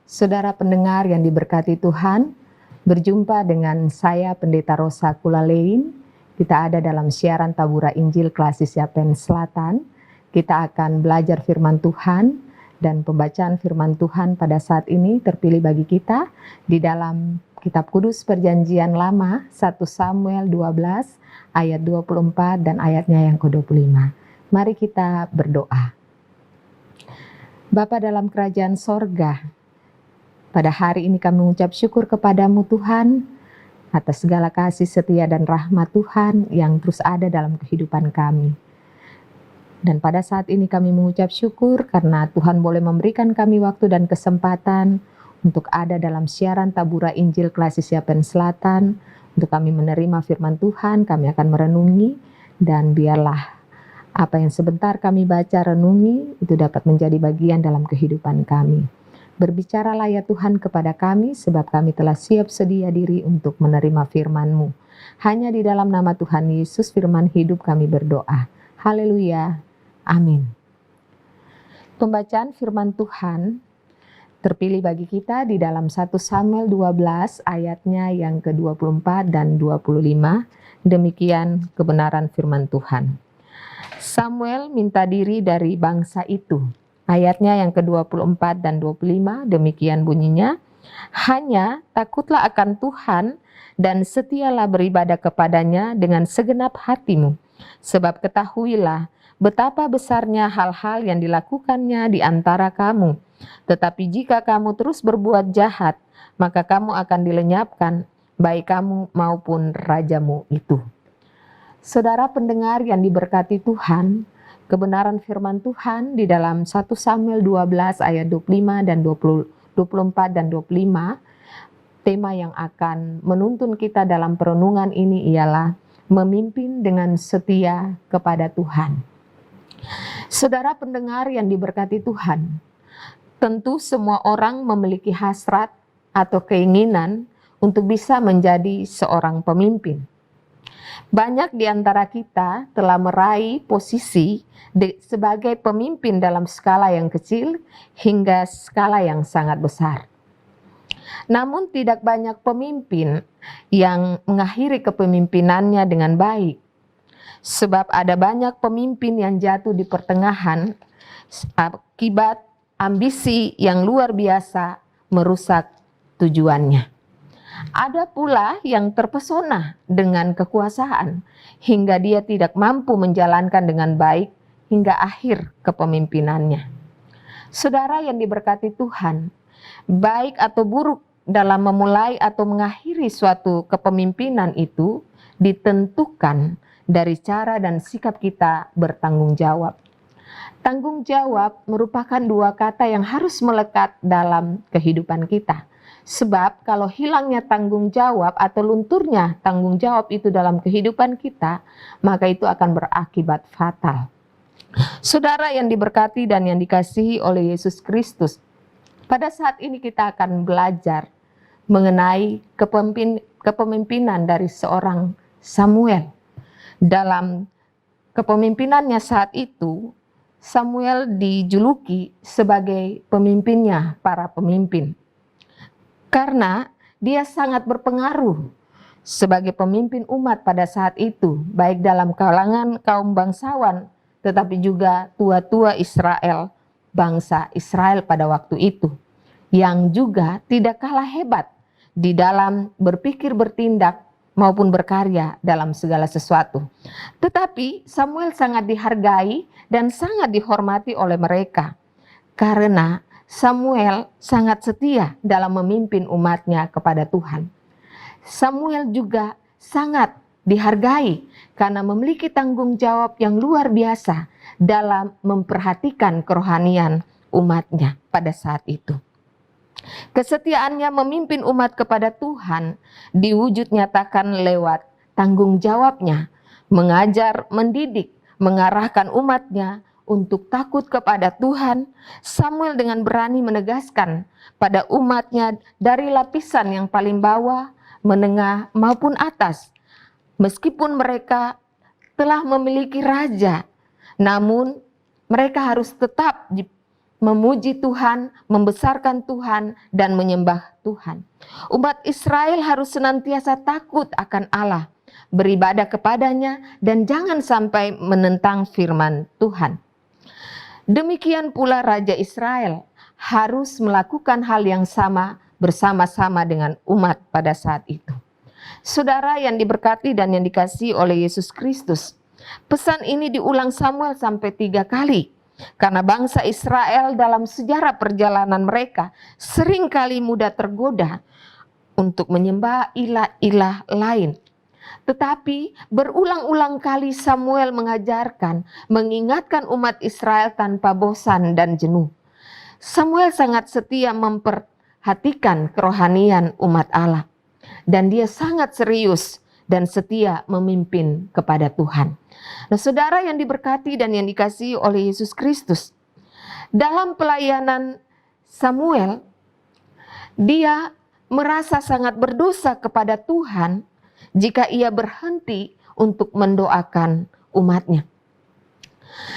Saudara pendengar yang diberkati Tuhan, berjumpa dengan saya Pendeta Rosa Kulalein. Kita ada dalam siaran Tabura Injil Klasis Yapen Selatan. Kita akan belajar firman Tuhan, dan pembacaan firman Tuhan pada saat ini terpilih bagi kita di dalam Kitab Kudus Perjanjian Lama 1 Samuel 12 ayat 24 dan ayatnya yang ke-25. Mari kita berdoa. Bapa dalam kerajaan sorga, pada hari ini kami mengucap syukur kepadamu Tuhan atas segala kasih setia dan rahmat Tuhan yang terus ada dalam kehidupan kami. Dan pada saat ini kami mengucap syukur karena Tuhan boleh memberikan kami waktu dan kesempatan untuk ada dalam siaran Tabura Injil Klasis Yapen Selatan. Untuk kami menerima firman Tuhan, kami akan merenungi, dan biarlah apa yang sebentar kami baca renungi itu dapat menjadi bagian dalam kehidupan kami. Berbicaralah ya Tuhan kepada kami, sebab kami telah siap sedia diri untuk menerima firman-Mu. Hanya di dalam nama Tuhan Yesus firman hidup kami berdoa. Haleluya. Amin. Pembacaan firman Tuhan terpilih bagi kita di dalam 1 Samuel 12 ayatnya yang ke-24 dan 25. Demikian kebenaran firman Tuhan. Samuel minta diri dari bangsa itu. Ayatnya yang ke-24 dan 25, demikian bunyinya. Hanya takutlah akan Tuhan dan setialah beribadah kepadanya dengan segenap hatimu. Sebab ketahuilah betapa besarnya hal-hal yang dilakukannya di antara kamu. Tetapi jika kamu terus berbuat jahat, maka kamu akan dilenyapkan, baik kamu maupun rajamu itu. Saudara pendengar yang diberkati Tuhan, kebenaran firman Tuhan di dalam 1 Samuel 12 ayat 25 dan 24 dan 25, tema yang akan menuntun kita dalam perenungan ini ialah memimpin dengan setia kepada Tuhan. Saudara pendengar yang diberkati Tuhan, tentu semua orang memiliki hasrat atau keinginan untuk bisa menjadi seorang pemimpin. Banyak di antara kita telah meraih posisi sebagai pemimpin dalam skala yang kecil hingga skala yang sangat besar. Namun tidak banyak pemimpin yang mengakhiri kepemimpinannya dengan baik. Sebab ada banyak pemimpin yang jatuh di pertengahan akibat ambisi yang luar biasa merusak tujuannya. Ada pula yang terpesona dengan kekuasaan hingga dia tidak mampu menjalankan dengan baik hingga akhir kepemimpinannya. Saudara yang diberkati Tuhan, baik atau buruk dalam memulai atau mengakhiri suatu kepemimpinan itu ditentukan dari cara dan sikap kita bertanggung jawab. Tanggung jawab merupakan dua kata yang harus melekat dalam kehidupan kita. Sebab kalau hilangnya tanggung jawab atau lunturnya tanggung jawab itu dalam kehidupan kita, maka itu akan berakibat fatal. Saudara yang diberkati dan yang dikasihi oleh Yesus Kristus, pada saat ini kita akan belajar mengenai kepemimpinan dari seorang Samuel. Dalam kepemimpinannya saat itu, Samuel dijuluki sebagai pemimpinnya para pemimpin. Karena dia sangat berpengaruh sebagai pemimpin umat pada saat itu, baik dalam kalangan kaum bangsawan, tetapi juga tua-tua Israel, bangsa Israel pada waktu itu, yang juga tidak kalah hebat di dalam berpikir, bertindak, maupun berkarya dalam segala sesuatu. Tetapi Samuel sangat dihargai dan sangat dihormati oleh mereka, karena Samuel sangat setia dalam memimpin umatnya kepada Tuhan. Samuel juga sangat dihargai karena memiliki tanggung jawab yang luar biasa dalam memperhatikan kerohanian umatnya pada saat itu. Kesetiaannya memimpin umat kepada Tuhan diwujud nyatakan lewat tanggung jawabnya, mengajar, mendidik, mengarahkan umatnya untuk takut kepada Tuhan. Samuel dengan berani menegaskan pada umatnya dari lapisan yang paling bawah, menengah maupun atas. Meskipun mereka telah memiliki raja, namun mereka harus tetap memuji Tuhan, membesarkan Tuhan, dan menyembah Tuhan. Umat Israel harus senantiasa takut akan Allah, beribadah kepadanya, dan jangan sampai menentang firman Tuhan. Demikian pula Raja Israel harus melakukan hal yang sama bersama-sama dengan umat pada saat itu. Saudara yang diberkati dan yang dikasihi oleh Yesus Kristus, pesan ini diulang Samuel sampai 3 kali. Karena bangsa Israel dalam sejarah perjalanan mereka seringkali mudah tergoda untuk menyembah ilah-ilah lain. Tetapi berulang-ulang kali Samuel mengajarkan, mengingatkan umat Israel tanpa bosan dan jenuh. Samuel sangat setia memperhatikan kerohanian umat Allah. Dan dia sangat serius dan setia memimpin kepada Tuhan. Nah, saudara yang diberkati dan yang dikasihi oleh Yesus Kristus, dalam pelayanan Samuel, dia merasa sangat berdosa kepada Tuhan jika ia berhenti untuk mendoakan umatnya.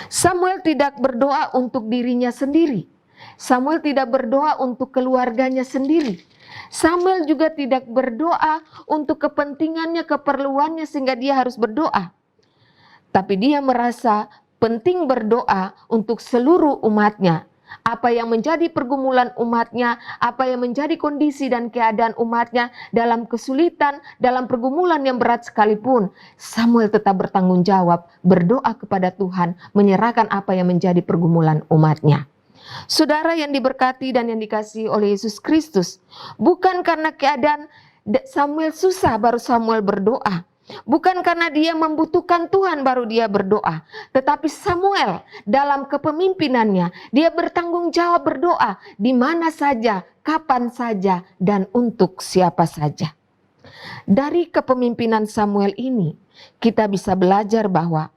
Samuel tidak berdoa untuk dirinya sendiri. Samuel tidak berdoa untuk keluarganya sendiri. Samuel juga tidak berdoa untuk kepentingannya, keperluannya sehingga dia harus berdoa. Tapi dia merasa penting berdoa untuk seluruh umatnya. Apa yang menjadi pergumulan umatnya, apa yang menjadi kondisi dan keadaan umatnya dalam kesulitan, dalam pergumulan yang berat sekalipun, Samuel tetap bertanggung jawab, berdoa kepada Tuhan, menyerahkan apa yang menjadi pergumulan umatnya. Saudara yang diberkati dan yang dikasihi oleh Yesus Kristus, bukan karena keadaan Samuel susah baru Samuel berdoa. Bukan karena dia membutuhkan Tuhan baru dia berdoa. Tetapi Samuel dalam kepemimpinannya, dia bertanggung jawab berdoa di mana saja, kapan saja, dan untuk siapa saja. Dari kepemimpinan Samuel ini, kita bisa belajar bahwa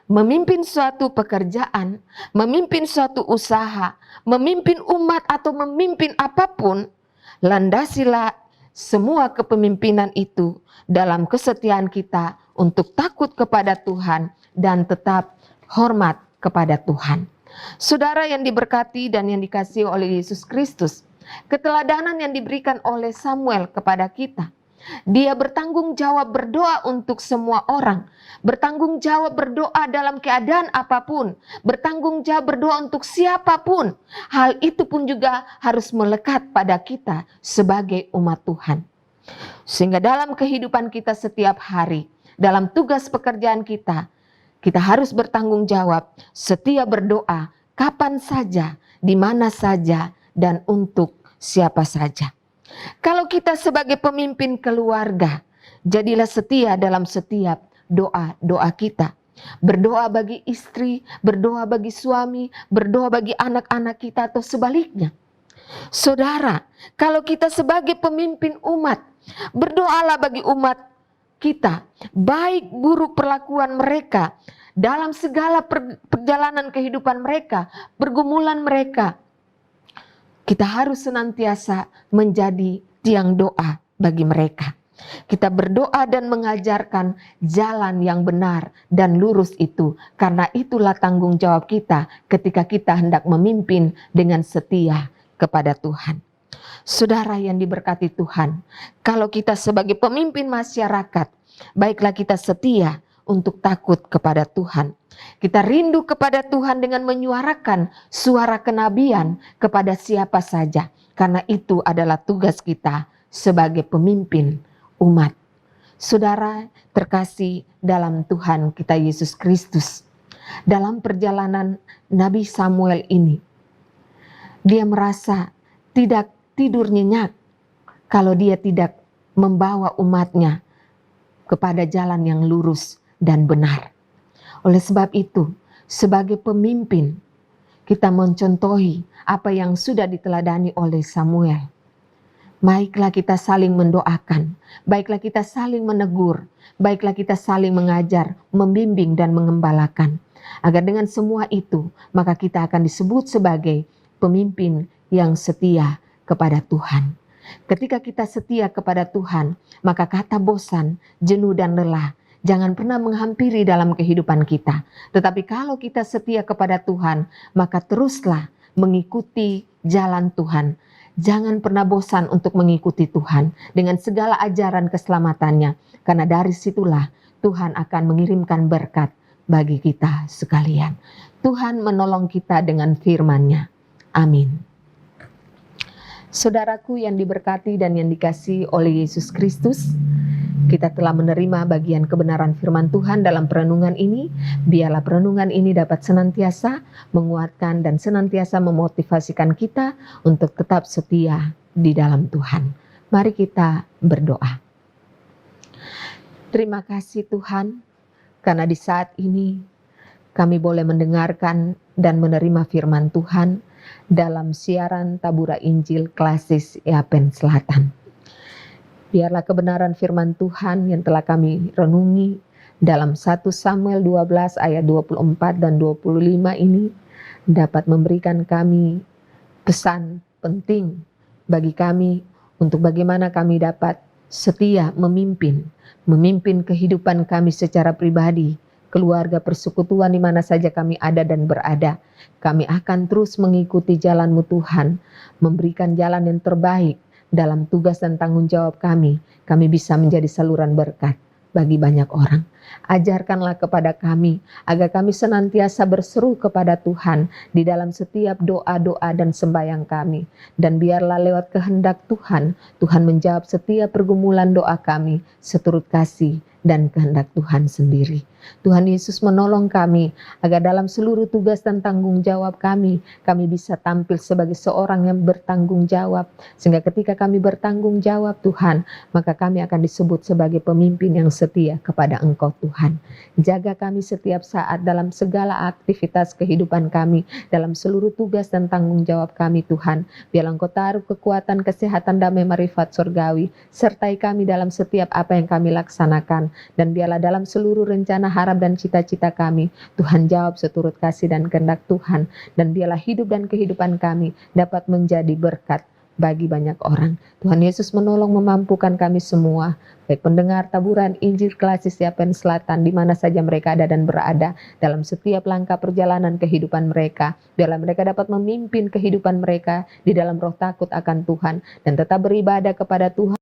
memimpin suatu pekerjaan, memimpin suatu usaha, memimpin umat atau memimpin apapun, landasilah semua kepemimpinan itu dalam kesetiaan kita untuk takut kepada Tuhan dan tetap hormat kepada Tuhan. Saudara yang diberkati dan yang dikasihi oleh Yesus Kristus, keteladanan yang diberikan oleh Samuel kepada kita, dia bertanggung jawab berdoa untuk semua orang, bertanggung jawab berdoa dalam keadaan apapun, bertanggung jawab berdoa untuk siapapun. Hal itu pun juga harus melekat pada kita sebagai umat Tuhan. Sehingga dalam kehidupan kita setiap hari, dalam tugas pekerjaan kita, kita harus bertanggung jawab, setia berdoa, kapan saja, di mana saja, dan untuk siapa saja. Kalau kita sebagai pemimpin keluarga, jadilah setia dalam setiap doa-doa kita. Berdoa bagi istri, berdoa bagi suami, berdoa bagi anak-anak kita atau sebaliknya. Saudara, kalau kita sebagai pemimpin umat, berdoalah bagi umat kita, baik buruk perlakuan mereka, dalam segala perjalanan kehidupan mereka, pergumulan mereka. Kita harus senantiasa menjadi tiang doa bagi mereka. Kita berdoa dan mengajarkan jalan yang benar dan lurus itu. Karena itulah tanggung jawab kita ketika kita hendak memimpin dengan setia kepada Tuhan. Saudara yang diberkati Tuhan, kalau kita sebagai pemimpin masyarakat, baiklah kita setia untuk takut kepada Tuhan. Kita rindu kepada Tuhan dengan menyuarakan suara kenabian kepada siapa saja. Karena itu adalah tugas kita sebagai pemimpin umat. Saudara terkasih dalam Tuhan kita Yesus Kristus. Dalam perjalanan Nabi Samuel ini, dia merasa tidak tidur nyenyak kalau dia tidak membawa umatnya kepada jalan yang lurus dan benar. Oleh sebab itu, sebagai pemimpin, kita mencontohi apa yang sudah diteladani oleh Samuel. Baiklah kita saling mendoakan, baiklah kita saling menegur, baiklah kita saling mengajar, membimbing dan mengembalakan. Agar dengan semua itu, maka kita akan disebut sebagai pemimpin yang setia kepada Tuhan. Ketika kita setia kepada Tuhan, maka kata bosan, jenuh dan lelah jangan pernah menghampiri dalam kehidupan kita. Tetapi kalau kita setia kepada Tuhan, maka teruslah mengikuti jalan Tuhan. Jangan pernah bosan untuk mengikuti Tuhan dengan segala ajaran keselamatannya, karena dari situlah Tuhan akan mengirimkan berkat bagi kita sekalian. Tuhan menolong kita dengan firman-Nya. Amin. Saudaraku yang diberkati dan yang dikasihi oleh Yesus Kristus, kita telah menerima bagian kebenaran firman Tuhan dalam perenungan ini. Biarlah perenungan ini dapat senantiasa menguatkan dan senantiasa memotivasikan kita untuk tetap setia di dalam Tuhan. Mari kita berdoa. Terima kasih Tuhan, karena di saat ini kami boleh mendengarkan dan menerima firman Tuhan dalam siaran Tabura Injil Klasis Yapen Selatan. Biarlah kebenaran firman Tuhan yang telah kami renungi dalam 1 Samuel 12 ayat 24 dan 25 ini dapat memberikan kami pesan penting bagi kami untuk bagaimana kami dapat setia memimpin kehidupan kami secara pribadi, keluarga, persekutuan di mana saja kami ada dan berada. Kami akan terus mengikuti jalan-Mu Tuhan, memberikan jalan yang terbaik dalam tugas dan tanggung jawab kami. Kami bisa menjadi saluran berkat bagi banyak orang. Ajarkanlah kepada kami agar kami senantiasa berseru kepada Tuhan di dalam setiap doa-doa dan sembahyang kami. Dan biarlah lewat kehendak Tuhan, Tuhan menjawab setiap pergumulan doa kami seturut kasih dan kehendak Tuhan sendiri. Tuhan Yesus menolong kami agar dalam seluruh tugas dan tanggung jawab kami bisa tampil sebagai seorang yang bertanggung jawab. Sehingga ketika kami bertanggung jawab Tuhan, maka kami akan disebut sebagai pemimpin yang setia kepada Engkau Tuhan. Jaga kami setiap saat dalam segala aktivitas kehidupan kami, dalam seluruh tugas dan tanggung jawab kami Tuhan. Biarlah Engkau taruh kekuatan, kesehatan, damai, marifat surgawi. Sertai kami dalam setiap apa yang kami laksanakan. Dan biarlah dalam seluruh rencana, harap dan cita-cita kami, Tuhan jawab seturut kasih dan kehendak Tuhan. Dan biarlah hidup dan kehidupan kami dapat menjadi berkat bagi banyak orang. Tuhan Yesus menolong memampukan kami semua, baik pendengar taburan Injil Klasis Yapen Selatan di mana saja mereka ada dan berada, dalam setiap langkah perjalanan kehidupan mereka. Biarlah mereka dapat memimpin kehidupan mereka di dalam roh takut akan Tuhan dan tetap beribadah kepada Tuhan,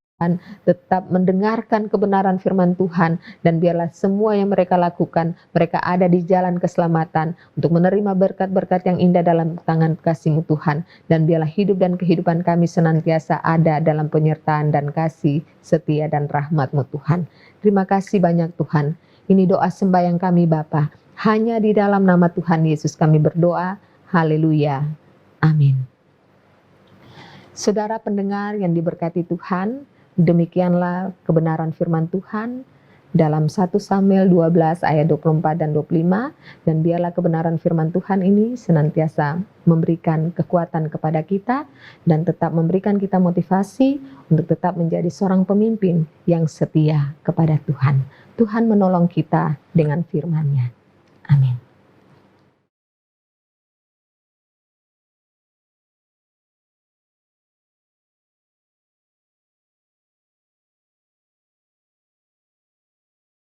tetap mendengarkan kebenaran firman Tuhan, dan biarlah semua yang mereka lakukan, mereka ada di jalan keselamatan untuk menerima berkat-berkat yang indah dalam tangan kasih-Mu Tuhan. Dan biarlah hidup dan kehidupan kami senantiasa ada dalam penyertaan dan kasih setia dan rahmat-Mu Tuhan. Terima kasih banyak Tuhan. Ini doa sembahyang kami Bapa. Hanya di dalam nama Tuhan Yesus kami berdoa. Haleluya. Amin. Saudara pendengar yang diberkati Tuhan, demikianlah kebenaran firman Tuhan dalam 1 Samuel 12 ayat 24 dan 25. Dan biarlah kebenaran firman Tuhan ini senantiasa memberikan kekuatan kepada kita dan tetap memberikan kita motivasi untuk tetap menjadi seorang pemimpin yang setia kepada Tuhan. Tuhan menolong kita dengan firman-Nya.